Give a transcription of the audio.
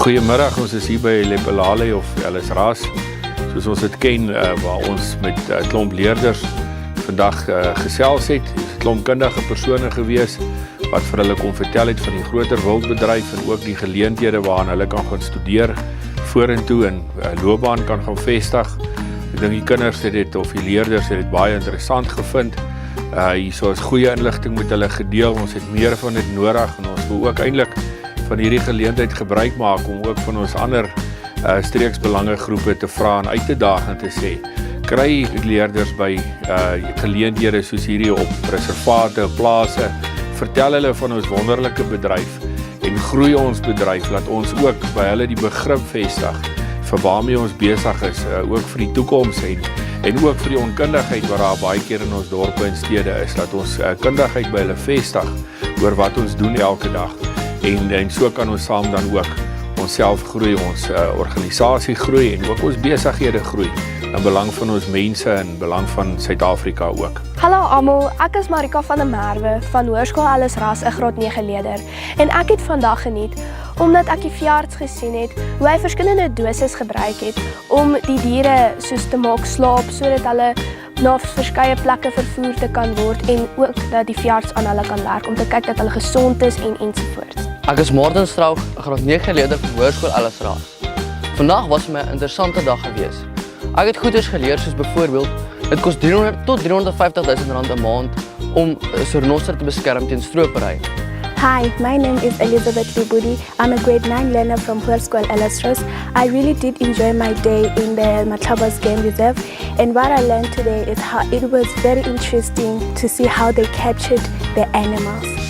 Goeiemiddag, ons is hier by Lephalale of Alice Ras, soos ons dit ken, waar ons met klomp leerders vandag gesels het. Dit is klomp kundige persone gewees, wat vir hulle kon vertel het van die groter wildbedryf en ook die geleenthede waaraan hulle kan gaan studeer vorentoe en loopbaan kan gaan vestig. Ek dink die kinders het dit, of die leerders het dit baie interessant gevind. Hierso is goeie inligting met hulle gedeel, ons het meer van dit nodig en ons wil ook eintlik van hierdie geleentheid gebruik maak om ook van ons ander streeksbelangegroepe te vra en uit te daag en te sê, kry leerders by geleenthede soos hierdie op reservate, plase, vertel hulle van ons wonderlike bedryf en groei ons bedryf, laat ons ook by hulle die begrip vestig vir waarmee ons besig is, ook vir die toekoms en ook vir die onkundigheid wat daar baie keer in ons dorpe en stede is, dat ons kundigheid by hulle vestig oor wat ons doen elke dag en so kan ons saam dan ook onsself groei, ons organisasie groei en ook ons besighede groei in belang van ons mense en belang van Suid-Afrika ook. Hallo almal, ek is Marika van der Merwe van Hoërskool Alice Ras, 'n graad 9 leerder. En ek het vandag geniet omdat ek die veearts gesien het hoe hy verskillende doses gebruik het om die diere soos te maak slaap sodat hulle na verskeie plekke vervoer te kan word en ook dat die veearts aan hulle kan werk om te kyk dat hulle gesond is en ensovoorts. Ek is Martin Strauch, 'n graad 9 leerder van Hoërskool Alice Ras. Vandag was my 'n interessante dag gewees. Ek het goeders geleer soos byvoorbeeld, dit kos 300 tot 350.000 rand 'n maand om 'n renoster te beskerm teen stropery. Hi, my name is Elizabeth Libudi. I'm a grade 9 learner from Hoërskool Alice Ras. I really did enjoy my day in the Matlabas Game Reserve, and what I learned today is how it was very interesting to see how they captured the animals.